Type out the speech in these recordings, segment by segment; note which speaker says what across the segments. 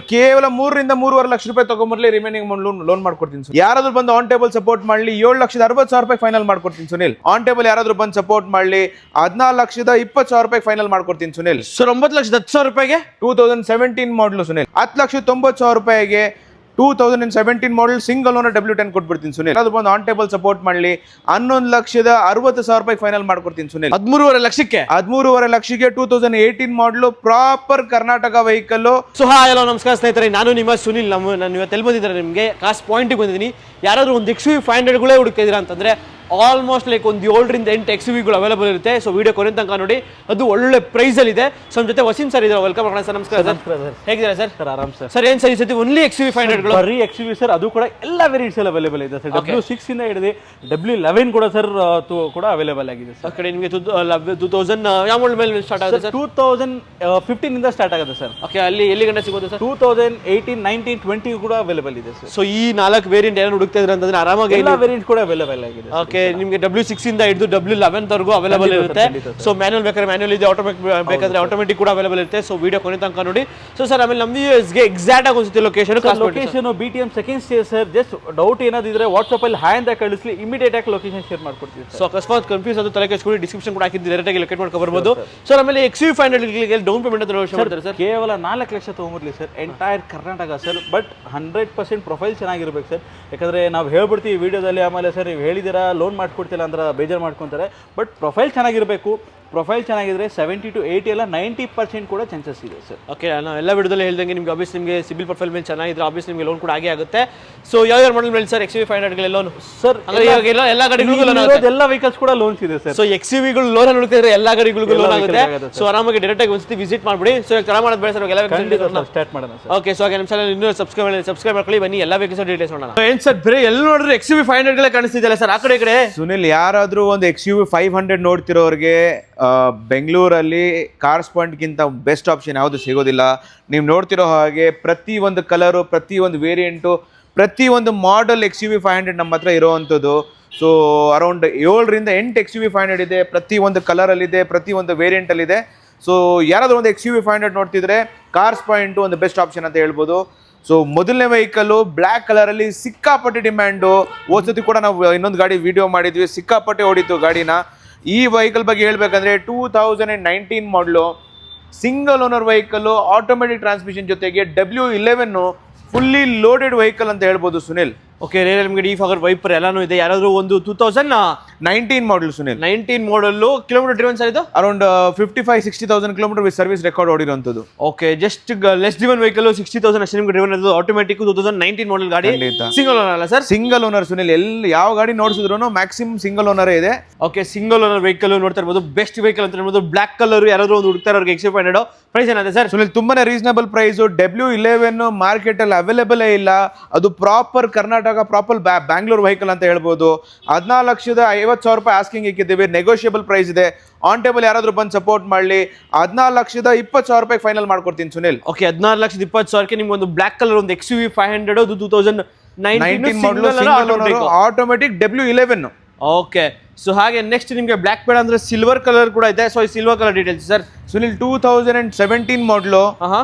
Speaker 1: ಕೇವಲ 3 ರಿಂದ 3.5 ಲಕ್ಷ ರೂಪಾಯಿ ತಗೊಂಡ್ಬರ್ಲಿ, ರಿಮೈನಿಂಗ್ ಲೋನ್ ಮಾಡ್ಕೊಡ್ತೀನಿ. ಯಾರಾದ್ರೂ ಬಂದು ಆನ್ ಟೇಬಲ್ ಸಪೋರ್ಟ್ ಮಾಡಲಿ 7,60,000 ರೂಪಾಯಿ ಫೈನಲ್ ಮಾಡ್ಕೊಡ್ತೀನಿ ಸುನಿಲ್. ಆನ್ ಟೇಬಲ್ ಯಾರಾದ್ರೂ ಬಂದು ಸಪೋರ್ಟ್ ಮಾಡಲಿ 14,20,000 ರೂಪಾಯಿ ಫೈನಲ್ ಮಾಡ್ಕೊಡ್ತೀನಿ ಸುನಿಲ್.
Speaker 2: ಸರ್ 9,10,000 ರೂಪಾಯಿಗೆ
Speaker 1: 2017 ಮಾಡಲು ಸುನಿಲ್. 10,90,000 ರೂಪಾಯಿಗೆ 2017 ಮಾಡಲ್ ಸಿಂಗಲ್ ಓನರ್ W10 ಕೊಟ್ಬಿಡ್ತೀನಿ ಸುನಿಲ್. ಅದು ಬಂದು ಆನ್ ಟೇಬಲ್ ಸಪೋರ್ಟ್ ಮಾಡಲಿ 11,60,000 ರೂಪಾಯಿ ಫೈನಲ್ ಮಾಡ್ಕೊಡ್ತೀನಿ ಸುನಿಲ್.
Speaker 2: 13.5 ಲಕ್ಷಕ್ಕೆ
Speaker 1: 13.5 ಲಕ್ಷಕ್ಕೆ 2018 ಮಾಡಲು proper Karnataka vehicle.
Speaker 2: So hi hello ನಮಸ್ಕಾರ ಸ್ನೇಹಿತರೆ, ನಾನು ನಿಮ್ಮ ಸುನಿಲ್. ನಾನು ಇವತ್ತು ಎಲ್ಲಿ ಬಂದಿದ್ದಾರೆ ನಿಮಗೆ ಕಾಸ್ಟ್ ಪಾಯಿಂಟಿಗೆ ಬಂದಿದ್ದೀನಿ. ಯಾರಾದರೂ ಒಂದು XUV 500ಗಳೇ ಹುಡುಕ್ತಿದ್ದೀರಾ ಅಂತಂದರೆ ಆಲ್ಮೋಸ್ಟ್ ಲೈಕ್ ಒಂದು 7 ರಿಂದ 8 XUVಗಳು ಅವೈಲೇಬಲ್ ಇರುತ್ತೆ. ಸೊ ವಿಡಿಯೋ ಕೊನೆ ತನಕ ನೋಡಿ, ಅದು ಒಳ್ಳೆ ಪ್ರೈಸಲ್ಲಿ ಇದೆ. ಸೊ ನಮ್ಮ ಜೊತೆ ವಸೀಂ ಸರ್ ಇದ್ದಾರೆ, ವೆಲ್ಕಮ್ ಮಾಡೋಣ ಸರ್. ನಮಸ್ಕಾರ ಸರ್, ಹೇಗಿದ್ದೀರಾ ಸರ್?
Speaker 3: ಸರ್ ಆರಾಮ್ ಸರ್.
Speaker 2: ಸರ್ ಏನು ಸರ್ ಈ ಸತಿ ಓನ್ಲಿ XUV 500ಗಳು?
Speaker 3: ಬರೀ XUV ಸರ್, ಅದು ಕೂಡ ಎಲ್ಲ ವೇರಿಯಂಟ್ಸ್ ಎಲ್ಲ ಅವೈಲೇಬಲ್ ಇದೆ ಸರ್. W6 ಇಂದ ಹಿಡಿದು W11 ಕೂಡ ಸರ್ ಕೂಡ ಅವೈಲೇಬಲ್ ಆಗಿದೆ ಸರ್.
Speaker 2: ಆ ಕಡೆ ನಿಮಗೆ 2000 ಯಾವ ಮಾಡಲ್ ಮೇಲೆ ಸ್ಟಾರ್ಟ್ ಆಗುತ್ತೆ ಸರ್?
Speaker 3: 2015 ಇಂದ ಸ್ಟಾರ್ಟ್ ಆಗುತ್ತೆ ಸರ್.
Speaker 2: ಓಕೆ, ಅಲ್ಲಿ ಎಲ್ಲಿ ಗಂಟೆ ಸಿಗುತ್ತೆ ಸರ್?
Speaker 3: 2018, 19, 20 ಕೂಡ ಅವೈಲೇಬಲ್ ಇದೆ ಸರ್.
Speaker 2: ಸೊ ಈ 4 ವೇರಿಯಂಟ್ ಏನು ಹುಡುಕ್ತಾ ಇದ್ರೆ ಅಂತಂದ್ರೆ ಆರಾಮಾಗಿ
Speaker 3: ಎಲ್ಲ ವೇರಿಯಂಟ್ ಕೂಡ ಅವೈಲೇಬಲ್ ಆಗಿದೆ.
Speaker 2: ಓಕೆ, ನಿಮಗೆ W6 ಇಂದ ಹಿಡಿದು W11 ವರೆಗೂ ಅವೈಲೇಬಲ್ ಇರುತ್ತೆ. ಸೊ ಮ್ಯಾನುವಲ್ ಬೇಕಾದ್ರೆ ಮ್ಯಾನುವಲ್ ಇದೆ, ಆಟೋಮೆಟಿಕ್ ಬೇಕಾದ್ರೆ ಆಟೋಮೆಟಿಕ್ ಕೂಡ ಅವೈಲೇಬಲ್ ಇರುತ್ತೆ. ಸೊ ವಿಡಿಯೋ ಕೊನೆ ತನಕ ನೋಡಿ. ಸೊ ಸರ್ ಆಮೇಲೆ ನಮ್ಮ ವ್ಯೂಯರ್ಸ್ಗೆ ಎಕ್ಸಾಕ್ಟ್ ಆಗಿ ಅನ್ಸುತ್ತೆ location
Speaker 3: BTM second stage sir. Just doubt ಏನಾದಿದ್ರೆ ವಾಟ್ಸ್ಆಪ್ ಅಲ್ಲಿ ಹಾಯ್ ಅಂತ ಕಳಿಸ್ಲಿ, ಇಮಿಡಿಯೇಟ್ ಆಗಿ ಲೊಕೇಶನ್ ಶೇರ್ ಮಾಡ್ಕೊಡ್ತೀವಿ.
Speaker 2: ಸೊ ಅಕಸ್ಮಾತ್ ಕನ್ಫ್ಯೂಸ್ ಅದು ತಲೆ ಕೆಡಿಸ್ಕೊಂಡು ಡಿಸ್ಕ್ರಿಪ್ಷನ್ ಕೂಡ ಹಾಕಿದ್ದು, ಡೈರೆಕ್ಟ್ ಆಗಿ ಲೊಕೇಟ್ ಮಾಡ್ಕೊ ಬರ್ಬೋದು. ಸರ್ ಆಮೇಲೆ XUV 500 ಡೌನ್ ಪೇಮೆಂಟ್ ಅಂತ ಮಾಡ್ತಾರೆ ಸರ್?
Speaker 3: ಕೇವಲ 4 ಲಕ್ಷ ತಗೊಂಡ್ಲಿ sir, entire Karnataka sir. But 100% profile ಚೆನ್ನಾಗಿರ್ಬೇಕು ಸರ್. ಯಾಕಂದ್ರೆ ನಾವು ಹೇಳ್ಬಿಡ್ತೀವಿ ವಿಡಿಯೋದಲ್ಲಿ, ಆಮೇಲೆ ಸರ್ ನೀವು ಹೇಳಿದಿರಾ ಲೋನ್ ಮಾಡ್ಕೊಡ್ತಿಲ್ಲ ಅಂದ್ರೆ ಬೇಜಾರು ಮಾಡ್ಕೊತಾರೆ. ಬಟ್ ಪ್ರೊಫೈಲ್ ಚೆನ್ನಾಗಿರಬೇಕು. ಪ್ರೊಫೈಲ್ ಚೆನ್ನಾಗಿದ್ರೆ 70 to 80 ಎಲ್ಲ 90% ಕೂಡ ಚಾನ್ಸಸ್ ಇದೆ ಸರ್.
Speaker 2: ಓಕೆ, ನಾವು ಎಲ್ಲ ವಿಡಿಯೋದಲ್ಲಿ ಹೇಳ್ದಂಗೆ ನಿಮ್ಗೆ ಆಬ್ವಿಯಸ್ ನಿಮಗೆ ಸಿಬಿಲ್ ಪ್ರೊಫೈಲ್ ಮೇಲೆ ಚೆನ್ನಾಗಿದ್ರೆ ಆಬ್ವಿಯಸ್ ನಿಮಗೆ ಲೋನ್ ಕೂಡ ಆಗೇ ಆಗುತ್ತೆ. ಸೊ ಯಾವ ಮಾಡಲ್ ಮೇಲೆ ಸರ್ XUV 500 ಲೋನ್?
Speaker 3: ಸರ್
Speaker 2: ಎಲ್ಲ ಗಾಡಿಗಳಿಗೂ
Speaker 3: ಎಲ್ಲ ವೆಹಿಕಲ್ಸ್ ಕೂಡ ಲೋನ್ಸ್ ಇದೆ ಸರ್.
Speaker 2: ಸೊ XUVಗಳು ಲೋನ್ ಹುಡುಕ್ತಿದ್ರೆ ಎಲ್ಲ ಗಾಡಿಗಳಿಗೂ ಲೋನ್ ಆಗುತ್ತೆ. ಸೊ ಆರಾಮಾಗಿ ಡೈರೆಕ್ಟ್ ಆಗಿ ಒಂದ್ಸತಿ ವಿಸಿಟ್ ಮಾಡ್ಬಿಡಿ. ಸೊ ತರ ಮಾಡೋದು ಬೇಡ ಸರ್, ಎಲ್ಲ
Speaker 3: ಸ್ಟಾರ್ಟ್ ಮಾಡೋಣ ಸರ್.
Speaker 2: ಓಕೆ, ಸೊ ಹಾಗೆ ನಮ್ಮ ಚಾನಲ್ ಇನ್ನೂ ಸಬ್ಸ್ಕ್ರೈಬ್ ಮಾಡ್ಕೊಳ್ಳಿ. ಬನ್ನಿ ಎಲ್ಲ ವೆಹಿಕಲ್ಸ್ ಡೀಟೇಲ್ಸ್ ನೋಡೋಣ. ಏನ್ ಸರ್ ಬೇರೆ ಎಲ್ಲ ನೋಡಿದ್ರೆ XUV 500 ಕಾಣಿಸ್ತಿದೆಯಲ್ಲ ಸರ್ ಆ ಕಡೆ ಈ ಕಡೆ?
Speaker 1: ಸುನಿಲ್, ಯಾರಾದ್ರೂ ಒಂದು XUV 500 ನೋಡ್ತಿರೋರಿಗೆ ಬೆಂಗಳೂರಲ್ಲಿ ಕಾರ್ಸ್ ಪಾಯಿಂಟ್ಗಿಂತ ಬೆಸ್ಟ್ ಆಪ್ಷನ್ ಯಾವುದು ಸಿಗೋದಿಲ್ಲ. ನೀವು ನೋಡ್ತಿರೋ ಹಾಗೆ ಪ್ರತಿಯೊಂದು ಕಲರು, ಪ್ರತಿಯೊಂದು ವೇರಿಯಂಟು, ಪ್ರತಿಯೊಂದು ಮಾಡೆಲ್ XUV 500 ನಮ್ಮ ಹತ್ರ ಇರೋವಂಥದ್ದು. ಸೊ ಅರೌಂಡ್ 7 ರಿಂದ 8 XUV 500 ಇದೆ. ಪ್ರತಿಯೊಂದು ಕಲರಲ್ಲಿದೆ, ಪ್ರತಿಯೊಂದು ವೇರಿಯಂಟಲ್ಲಿದೆ. ಸೊ ಯಾರಾದರೂ ಒಂದು XUV 500 ನೋಡ್ತಿದ್ರೆ ಕಾರ್ಸ್ ಪಾಯಿಂಟು ಒಂದು ಬೆಸ್ಟ್ ಆಪ್ಷನ್ ಅಂತ ಹೇಳ್ಬೋದು. ಸೊ ಮೊದಲನೇ ವೆಹಿಕಲ್ಲು ಬ್ಲ್ಯಾಕ್ ಕಲರಲ್ಲಿ ಸಿಕ್ಕಾಪಟ್ಟೆ ಡಿಮ್ಯಾಂಡು. ಓದ್ಸತಿ ಕೂಡ ನಾವು ಇನ್ನೊಂದು ಗಾಡಿ ವಿಡಿಯೋ ಮಾಡಿದ್ವಿ, ಸಿಕ್ಕಾಪಟ್ಟೆ ಓಡಿತ್ತು ಗಾಡಿನ. ಈ ವೆಹಿಕಲ್ ಬಗ್ಗೆ ಹೇಳ್ಬೇಕಂದ್ರೆ 2019 model single owner vehicle, automatic transmission ಜೊತೆಗೆ W11 ಫುಲ್ಲಿ ಲೋಡೆಡ್ ವೆಹಿಕಲ್ ಅಂತ ಹೇಳ್ಬೋದು ಸುನಿಲ್.
Speaker 2: ಓಕೆ, ನಿಮಗೆ ಡಿಫಾಗರ್ ವೈಪರ್ ಎಲ್ಲಾನು ಇದೆ. ಯಾರಾದರೂ ಒಂದು
Speaker 1: 2019 model Sunil.
Speaker 2: 19 model kilometre driven sir ಇದು?
Speaker 1: Around 55-60,000 kilometre with service record ಓಡಿರೋಂಥದ್ದು.
Speaker 2: Okay, just less driven vehicle 60,000 ಅಷ್ಟೇ ನಿಮಗೆ ಡ್ರಿವನ್ ಇರೋದು. ಆಟೋಮೆಟಿಕ್ 2019 ಮಾಡಲ್ ಗಾಡಿ, ಸಿಂಗಲ್ ಓನರ್ ಅಲ್ಲ ಸರ್?
Speaker 1: Single owner Sunil. ಎಲ್ಲಿ ಯಾವ ಗಾಡಿ ನೋಡಿಸಿದ್ರು ಮ್ಯಾಕ್ಸಿಮಮ್ ಸಿಂಗಲ್ ಓನರೇ ಇದೆ.
Speaker 2: ಓಕೆ, ಸಿಂಗಲ್ ಓನರ್ ವೆಹಿಕಲ್ ನೋಡ್ತಾ ಇರ್ಬೋದು. ಬೆಸ್ಟ್ ವೆಹಿಕಲ್ ಅಂತ ಹೇಳ್ಬೋದು. ಬ್ಲ್ಯಾಕ್ ಕಲರ್ ಯಾರಾದರೂ ಒಂದು ಹುಡುಕ್ತಾ ಇರೋರಿಗೆ XUV 500 ಪ್ರೈಸ್ ಏನಾದೆ ಸರ್?
Speaker 1: ಸುನಿಲ್ ತುಂಬಾನೇ ರೀಸನಬಲ್ ಪ್ರೈಸ್. W11 ಮಾರ್ಕೆಟ್ ಅಲ್ಲಿ ಅವೈಲೇಬಲ್ ಇಲ್ಲ. ಅದು proper Karnataka, proper Bangalore vehicle ಅಂತ ಹೇಳ್ಬೋದು. 14,50,000 ರೂಪಾಯಿ ಆಸ್ಕಿಂಗ್ ಇಕ್ಕಿದ್ದೀವಿ. ನೆಗೋಷಿಯಬಲ್ ಪ್ರೈಸ್ ಇದೆ. ಆನ್ ಟೇಬಲ್ ಯಾರಾದ್ರೂ ಬಂದು ಸಪೋರ್ಟ್ ಮಾಡಲಿ 14,20,000 ರೂಪಾಯಿ ಫೈನಲ್ ಮಾಡ್ಕೊಡ್ತೀನಿ ಸುನಿಲ್.
Speaker 2: ಓಕೆ, 14,20,000ಕ್ಕೆ ನಿಮ್ಗೆ ಒಂದು ಬ್ಲ್ಯಾಕ್ ಕಲರ್ ಒಂದು XUV 500 2019
Speaker 1: ಮಾಡಲ್ ಆಟೋಮೆಟಿಕ್ W11.
Speaker 2: ಓಕೆ, ಸೊ ಹಾಗೆ ನೆಕ್ಸ್ಟ್ ನಿಮಗೆ ಬ್ಲ್ಯಾಕ್ ಬೇಡ ಅಂದ್ರೆ ಸಿಲ್ವರ್ ಕಲರ್ ಕೂಡ ಇದೆ. ಸೊ ಈ silver colour details sir?
Speaker 1: Sunil 2017 model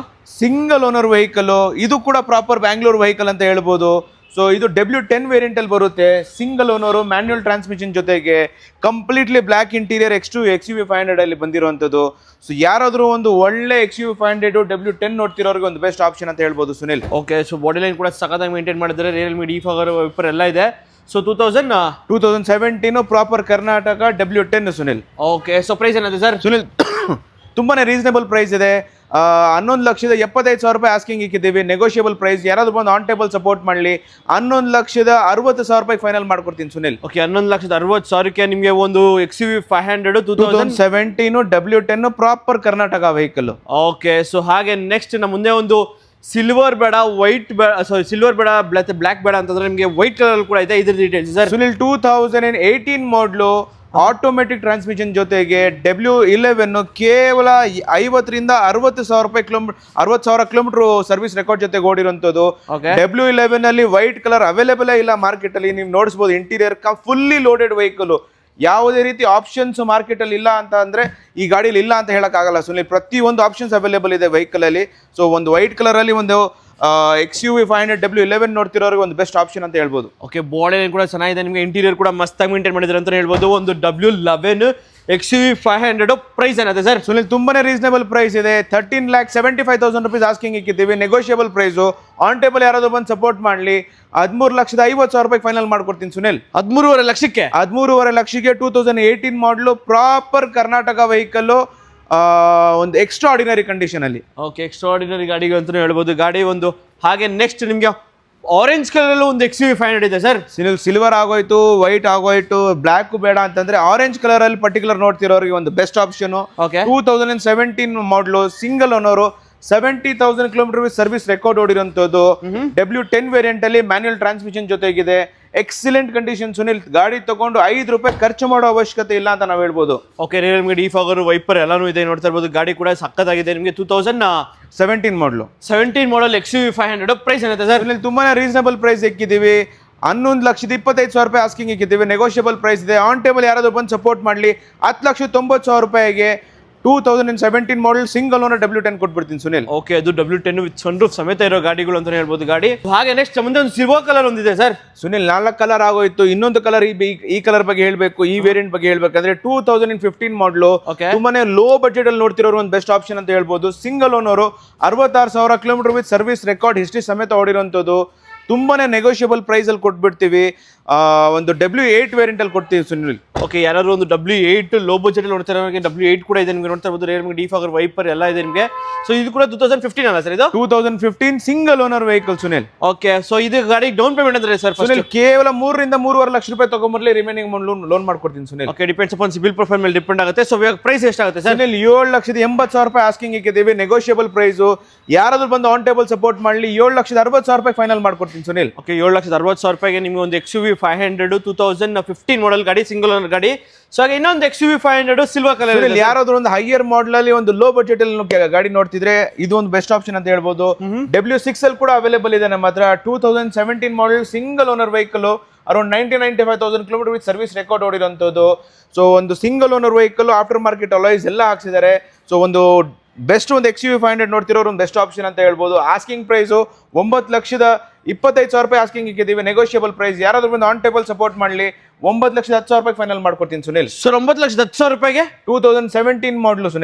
Speaker 1: single owner vehicle. ಇದು ಕೂಡ ಪ್ರಾಪರ್ ಬ್ಯಾಂಗ್ಳೂರ್ ವೆಹಿಕಲ್ ಅಂತ ಹೇಳ್ಬೋದು. ಸೊ ಇದು W10 ವೇರಿಯಂಟ್ ಅಲ್ಲಿ ಬರುತ್ತೆ. ಸಿಂಗಲ್ ಓನರು, ಮ್ಯಾನ್ಯುಯಲ್ ಟ್ರಾನ್ಸ್ಮಿಷನ್ ಜೊತೆಗೆ ಕಂಪ್ಲೀಟ್ಲಿ ಬ್ಲ್ಯಾಕ್ ಇಂಟೀರಿಯರ್ XUV 500 ಅಲ್ಲಿ ಬಂದಿರುವಂಥದ್ದು. ಸೊ ಯಾರಾದರೂ ಒಂದು ಒಳ್ಳೆ XUV 500 W10 ನೋಡ್ತಿರೋರಿಗೆ ಒಂದು ಬೆಸ್ಟ್ ಆಪ್ಷನ್ ಅಂತ ಹೇಳ್ಬೋದು Sunil.
Speaker 2: Okay, so body line ಕೂಡ ಸಖತ್ತಾಗಿ ಮೇಂಟೈನ್ ಮಾಡಿದ್ದಾರೆ. ರಿಯಲ್ಮಿ ಡಿಫಾಗರ್ ವೈಪರ್ ಎಲ್ಲ ಇದೆ. So 2017 proper Karnataka W10 Sunil. Okay, so price ಏನಿದೆ ಸರ್
Speaker 1: ಸುನಿಲ್? ತುಂಬಾನೇ ರೀಸನಬಲ್ ಪ್ರೈಸ್ ಇದೆ. 11,75,000 ರೂಪಾಯಿ ಆಸ್ಕಿಂಗ್ ಇಕ್ಕಿದ್ದೀವಿ. Negotiable price. ಯಾರಾದ್ರೂ ಬಂದು ಆನ್ ಟೇಬಲ್ ಸಪೋರ್ಟ್ ಮಾಡಲಿ 11,60,000 ರೂಪಾಯಿ ಫೈನಲ್ ಮಾಡ್ಕೊಡ್ತೀನಿ ಸುನಿಲ್.
Speaker 2: ಓಕೆ, 11,60,000ಕ್ಕೆ ನಿಮಗೆ ಒಂದು XUV 500
Speaker 1: 2017 W10 proper Karnataka vehicle.
Speaker 2: Okay, so ಹಾಗೆ ನೆಕ್ಸ್ಟ್ ನಮ್ಮ ಮುಂದೆ ಒಂದು ಸಿಲ್ವರ್ ಬೇಡ, ವೈಟ್ ಬೇಡ, ಸಾರಿ ಸಿಲ್ವರ್ ಬೇಡ, ಬ್ಲ್ಯಾಕ್ ಬೇಡ ಅಂತಂದ್ರೆ ನಿಮಗೆ ವೈಟ್ ಕಲರ್ ಕೂಡ ಇದೆ. ಇದ್ರ ಡೀಟೇಲ್ಸ್ ಸರ್?
Speaker 1: ಸುನಿಲ್ 2018 ಮಾಡಲು ಆಟೋಮೆಟಿಕ್ ಟ್ರಾನ್ಸ್ಮಿಷನ್ ಜೊತೆಗೆ W11 ಕೇವಲ 50,000 ರಿಂದ 60,000 ಕಿಲೋಮೀಟರ್ ಸರ್ವಿಸ್ ರೆಕಾರ್ಡ್ ಜೊತೆಗೆ ಓಡಿರುವಂಥದ್ದು. W11 ಅಲ್ಲಿ ವೈಟ್ ಕಲರ್ ಅವೈಲೇಬಲ್ ಇಲ್ಲ ಮಾರ್ಕೆಟ್ ಅಲ್ಲಿ. ನೀವು ನೋಡಿಸಬಹುದು ಇಂಟೀರಿಯರ್ ಫುಲ್ಲಿ ಲೋಡೆಡ್ ವೆಹಿಕಲ್. ಯಾವುದೇ ರೀತಿ ಆಪ್ಷನ್ಸ್ ಮಾರ್ಕೆಟ್ ಅಲ್ಲಿ ಇಲ್ಲ ಅಂತ ಅಂದ್ರೆ ಈ ಗಾಡಿಯಲ್ಲಿ ಇಲ್ಲ ಅಂತ ಹೇಳಕ್ ಆಗಲ್ಲ ಸುನಿಲ್. ಪ್ರತಿಯೊಂದು ಆಪ್ಷನ್ಸ್ ಅವೈಲೇಬಲ್ ಇದೆ ವೆಹಿಕಲ್ ಅಲ್ಲಿ. ಸೊ ಒಂದು ವೈಟ್ ಕಲರ್ ಅಲ್ಲಿ ಒಂದು XUV500W11 ನೋಡ್ತಿರೋರಿಗೆ ಒಂದು ಬೆಸ್ಟ್ ಆಪ್ಷನ್ ಅಂತ ಹೇಳ್ಬೋದು.
Speaker 2: ಓಕೆ, ಬಾಡಿ ಕೂಡ ಚೆನ್ನಾಗಿದೆ, ನಿಮಗೆ ಇಂಟೀರಿಯರ್ ಕೂಡ ಮಸ್ತಾಗಿ ಮೇಂಟೈನ್ ಮಾಡಿದ್ದಾರೆ ಅಂತ ಹೇಳ್ಬೋದು. ಒಂದು W11 XUV500 ಪ್ರೈಸ್ ಏನಿದೆ ಸರ್?
Speaker 1: ಸುನಿಲ್, ತುಂಬಾನೇ ರೀಸನೇಬಲ್ ಪ್ರೈಸ್ ಇದೆ. 13,75,000 rupees ಆಸ್ಕಿಂಗ್ ಇಕ್ಕಿದ್ದೀವಿ. Negotiable price. ಆನ್ ಟೇಬಲ್ ಯಾರಾದ್ರೂ ಬಂದು ಸಪೋರ್ಟ್ ಮಾಡಲಿ, 13,50,000 ರೂಪಾಯಿ ಫೈನಲ್ ಮಾಡ್ಕೊಡ್ತೀನಿ ಸುನಿಲ್.
Speaker 2: 13.5 ಲಕ್ಷಕ್ಕೆ
Speaker 1: 13.5 ಲಕ್ಷಕ್ಕೆ 2018 ಮಾಡಲು ಪ್ರಾಪರ್ ಕರ್ನಾಟಕ ವೆಹಿಕಲ್, ಒಂದು ಎಕ್ಸ್ಟ್ರಾ ಆರ್ಡಿನರಿ ಕಂಡೀಷನ್ ಅಲ್ಲಿ.
Speaker 2: ಓಕೆ, ಎಕ್ಸ್ಟ್ರಾರ್ಡಿನರಿ ಗಾಡಿಗೆ ಅಂತ ಹೇಳ್ಬೋದು. ಗಾಡಿ ಒಂದು ಹಾಗೆ ನೆಕ್ಸ್ಟ್ ನಿಮಗೆ ಆರೆಂಜ್ ಕಲರ್ ಒಂದು XUV500 ಇದೆ ಸರ್.
Speaker 1: ಸಿಲ್ವರ್ ಆಗೋಯ್ತು, ವೈಟ್ ಆಗೋಯ್ತು, ಬ್ಲ್ಯಾಕ್ ಬೇಡ ಅಂತಂದ್ರೆ ಆರೆಂಜ್ ಕಲರ್ ಅಲ್ಲಿ ಪರ್ಟಿಕ್ಯುಲರ್ ನೋಡ್ತಿರೋರಿಗೆ ಒಂದು best option.
Speaker 2: Okay,
Speaker 1: 2017 model, single owner, 70,000 kilometre service record ಓಡಿರೋಂಥದ್ದು. W10 ವೇರಿಯಂಟ್ ಅಲ್ಲಿ ಮ್ಯಾನ್ಯುಯಲ್ ಟ್ರಾನ್ಸ್ಮಿಷನ್ ಜೊತೆಗಿದೆ. Excellent condition Sunil. ಗಾಡಿ ತಗೊಂಡು 5 ರೂಪಾಯಿ ಖರ್ಚು ಮಾಡೋ ಅವಶ್ಯಕತೆ ಇಲ್ಲ ಅಂತ ನಾವು ಹೇಳ್ಬೋದು.
Speaker 2: ಓಕೆ, ನಿಮಗೆ ಡಿಫಾಗರ್ ವೈಪರ್ ಎಲ್ಲಾನು ಇದೆ ನೋಡ್ತಾ ಇರ್ಬೋದು. ಗಾಡಿ ಕೂಡ ಸಕ್ಕತ್ತಾಗಿದೆ. ನಿಮಗೆ
Speaker 1: 2017 ಮಾಡಲು
Speaker 2: 17 ಮಾಡಲ್ XUV500 ಪ್ರೈಸ್ ಏನಿದೆ ಸರ್?
Speaker 1: ಸುನಿಲ್, ತುಂಬಾನೇ ರೀಸನಬಲ್ ಪ್ರೈಸ್ ಇಕ್ಕಿದ್ದೀವಿ. 11,25,000 ರೂಪಾಯಿ ಆಸ್ಕಿಂಗ್ ಇಕ್ಕಿದ್ದೀವಿ. ನೆಗೋಷಿಯಬಲ್ ಪ್ರೈಸ್ ಇದೆ. ಆನ್ ಟೇಬಲ್ ಯಾರಾದ್ರೂ ಬಂದು ಸಪೋರ್ಟ್ ಮಾಡಲಿ, 10,90,000 ರೂಪಾಯಿಗೆ 2017 ಮಾಡಲ್ ಸಿಂಗಲ್ ಓನರ್ W10 ಕೊಟ್ಬಿಡ್ತೀನಿ ಸುನಿಲ್.
Speaker 2: ಓಕೆ, ಅದು W10 ವಿತ್ ಸನ್ರೂಫ್ ಸಮೇತ ಇರೋ ಗಾಡಿಗಳು ಅಂತ ಹೇಳ್ಬೋದು ಗಾಡಿ. ಹಾಗೆ ನೆಕ್ಸ್ಟ್ ಮುಂದೆ ಒಂದು ಸಿಲ್ವರ್ ಕಲರ್ ಒಂದಿದೆ ಸರ್.
Speaker 1: ಸುನಿಲ್, 4 ಕಲರ್ ಆಗೋಯ್ತು. ಇನ್ನೊಂದು ಕಲರ್, ಈ ಕಲರ್ ಬಗ್ಗೆ ಹೇಳ್ಬೇಕು, ಈ ವೇರಿಯಂಟ್ ಬಗ್ಗೆ ಹೇಳ್ಬೇಕಂದ್ರೆ 2015 ಮಾಡಲು, ತುಂಬಾನೇ ಲೋ ಬಜೆಟ್ ಅಲ್ಲಿ ನೋಡ್ತಿರೋರು ಒಂದು ಬೆಸ್ಟ್ ಆಪ್ಷನ್ ಅಂತ ಹೇಳ್ಬೋದು. Single owner, 66,000 kilometre with service record history ಸಮೇತ ಓಡಿರೋಂಥದ್ದು. ತುಂಬಾನೇ ನೆಗೋಷಿಯಬಲ್ ಪ್ರೈಸ್ ಅಲ್ಲಿ ಕೊಟ್ಬಿಡ್ತೀವಿ. ಒಂದು W8 ವೇರಿಯಂಟ್ ಅಲ್ಲಿ ಕೊಡ್ತೀವಿ ಸುನಿಲ್.
Speaker 2: ಓಕೆ, ಯಾರಾದ್ರೂ ಒಂದು W8 ಲೋ ಬಜೆಟ್ ಅಲ್ಲಿ ನೋಡ್ತಾರೆ, W8 ಕೂಡ ಇದೆ ನಿಮಗೆ ನೋಡ್ತಾ ಇರ್ಬೋದು. ನಿಮಗೆ ಡಿಫಾಗರ್ ವೈಪರ್ ಎಲ್ಲ ಇದೆ ನಿಮಗೆ. ಸೊ ಇದು ಕೂಡ 2015 ಅಲ್ಲ ಸರ್? ಇದು
Speaker 1: 2015 single owner vehicle Sunil.
Speaker 2: Okay, so ಇದು ಗಾಡಿ ಡೌನ್ ಪೇಮೆಂಟ್ ಅಂದ್ರೆ ಸರ್?
Speaker 1: ಸುನಿಲ್, ಕೇವಲ 3 ರಿಂದ 3.5 ಲಕ್ಷ ರೂಪಾಯಿ ತಗೊಂಡ್ಬರ್ಲಿ, ರಿಮೈನಿಂಗ್ ಲೋನ್ ಮಾಡ್ಕೊಡ್ತೀನಿ Sunil.
Speaker 2: Okay, depends upon CIBIL profile ಮೇಲೆ ಡಿಪೆಂಡ್ ಆಗುತ್ತೆ. ಸೊ ಇವಾಗ ಪ್ರೈಸ್ ಎಷ್ಟಾಗುತ್ತೆ ಸರ್?
Speaker 1: ಸುನಿಲ್, 7,80,000 ರೂಪಾಯಿ ಆಸ್ಕಿಂಗ್ ಇಕ್ಕಿದ್ದೀವಿ. Negotiable price. ಯಾರಾದ್ರೂ ಬಂದು ಆನ್ ಟೇಬಲ್ ಸಪೋರ್ಟ್ ಮಾಡಲಿ, 7,60,000 ರೂಪಾಯಿ ಫೈನಲ್ ಮಾಡ್ಕೊಡ್ತೀನಿ ಸುನಿಲ್.
Speaker 2: ಓಕೆ, 7,60,000 ರೂಪಾಯಿಗೆ ನಿಮಗೆ ಒಂದು XUV500 2015 ಮಾಡಲ್ ಗಾಡಿ, ಸಿಂಗಲ್ ಓನರ್ ಗಾಡಿ. ಸೊ ಹಾಗೆ ಇನ್ನೊಂದು XUV500 ಸಿಲ್ವರ್ ಕಲರ್.
Speaker 1: ಯಾರಾದ್ರೂ ಒಂದು ಹೈಯರ್ ಮಾಡಲ್ ಅಲ್ಲಿ ಒಂದು ಲೋ ಬಜೆಟ್ ಅಲ್ಲಿ ಗಾಡಿ ನೋಡ್ತಿದ್ರೆ ಇದು ಒಂದು ಬೆಸ್ಟ್ ಆಪ್ಷನ್ ಅಂತ ಹೇಳ್ಬೋದು. W6 ಅಲ್ಲಿ ಕೂಡ ಅವೈಲೇಬಲ್ ಇದೆ ನಮ್ಮ ಹತ್ರ. 2017 model single owner vehicle, around 90,000 kilometre with service record ಓಡಿರೋಂಥದ್ದು. ಸೊ ಒಂದು single owner vehicle, aftermarket alloys ಎಲ್ಲ ಹಾಕ್ಸಿದ್ದಾರೆ. ಸೊ ಒಂದು ಬೆಸ್ಟ್ ಒಂದು XUV500 ನೋಡ್ತಿರೋರು ಒಂದು ಬೆಸ್ಟ್ ಆಪ್ಷನ್ ಅಂತ ಹೇಳ್ಬೋದು. ಆಸ್ಕಿಂಗ್ ಪ್ರೈಸು 9,25,000 ರೂಪಾಯಿ ಆಸ್ಕಿಂಗ್ ಇಕ್ಕಿದ್ದೀವಿ. Negotiable price. ಯಾರಾದ್ರೂ ಬಂದು ಆನ್ ಟೇಬಲ್ ಸಪೋರ್ಟ್ ಮಾಡಲಿ, 9,10,000 ರೂಪಾಯಿ ಫೈನಲ್ ಮಾಡ್ಕೊಡ್ತೀನಿ ಸುನಿಲ್.
Speaker 2: ಸರ್, 9,10,000 ರೂಪಾಯಿಗೆ
Speaker 1: 2017 ಮಾಡಲು ಸುನಿಲ್.